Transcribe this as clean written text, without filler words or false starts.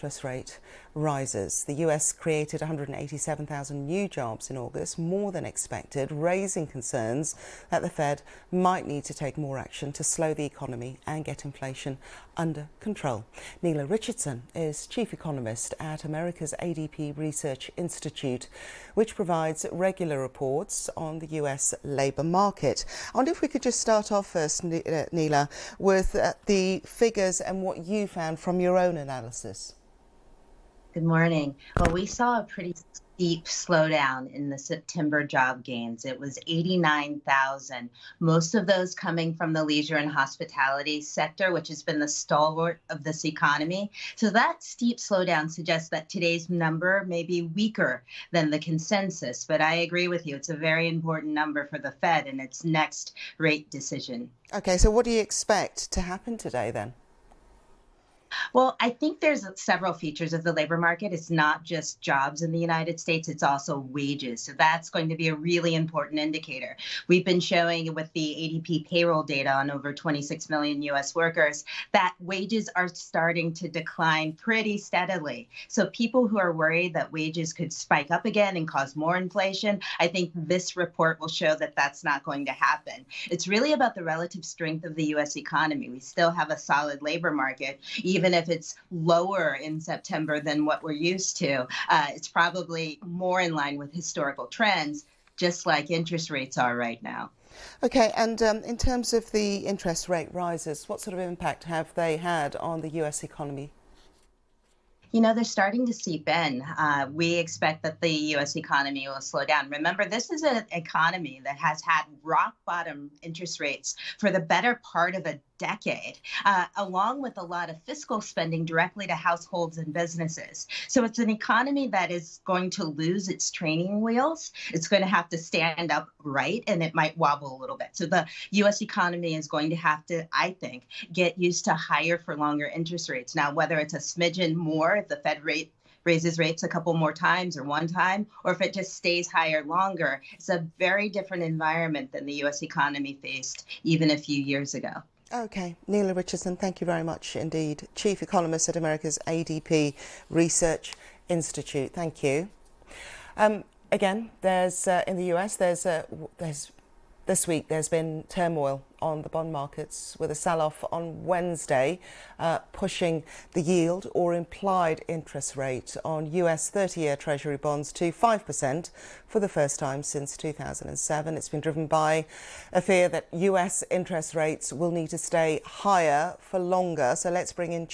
Interest rate rises. The US created 187,000 new jobs in August, more than expected, raising concerns that the Fed might need to take more action to slow the economy and get inflation under control. Neela Richardson is chief economist at America's ADP Research Institute, which provides regular reports on the US labour market. I wonder if we could just start off first, Neela, with the figures and what you found from your own analysis. Good morning. Well, we saw a pretty steep slowdown in the September job gains. It was 89,000, most of those coming from the leisure and hospitality sector, which has been the stalwart of this economy. So that steep slowdown suggests that today's number may be weaker than the consensus. But I agree with you. It's a very important number for the Fed in its next rate decision. OK, so what do you expect to happen today then? Well, I think there's several features of the labor market. It's not just jobs in the United States, it's also wages. So that's going to be a really important indicator. We've been showing with the ADP payroll data on over 26 million US workers that wages are starting to decline pretty steadily. So people who are worried that wages could spike up again and cause more inflation, I think this report will show that that's not going to happen. It's really about the relative strength of the US economy. We still have a solid labor market, even if it's lower in September than what we're used to. It's probably more in line with historical trends, just like interest rates are right now. OK, and in terms of the interest rate rises, what sort of impact have they had on the US economy? You know, they're starting to seep in. We expect that the U.S. economy will slow down. Remember, this is an economy that has had rock bottom interest rates for the better part of a decade, along with a lot of fiscal spending directly to households and businesses. So it's an economy that is going to lose its training wheels. It's going to have to stand up right, and it might wobble a little bit. So the U.S. economy is going to have to, I think, get used to higher for longer interest rates. Now, whether it's a smidgen more, if the Fed raises rates a couple more times or one time, or if it just stays higher longer, it's a very different environment than the U.S. economy faced even a few years ago. OK, Neela Richardson, thank you very much indeed. Chief economist at America's ADP Research Institute. Thank you. Again, there's in the US, there's this week there's been turmoil on the bond markets with a sell-off on Wednesday, pushing the yield or implied interest rate on US 30-year Treasury bonds to 5% for the first time since 2007. It's been driven by a fear that US interest rates will need to stay higher for longer. So let's bring in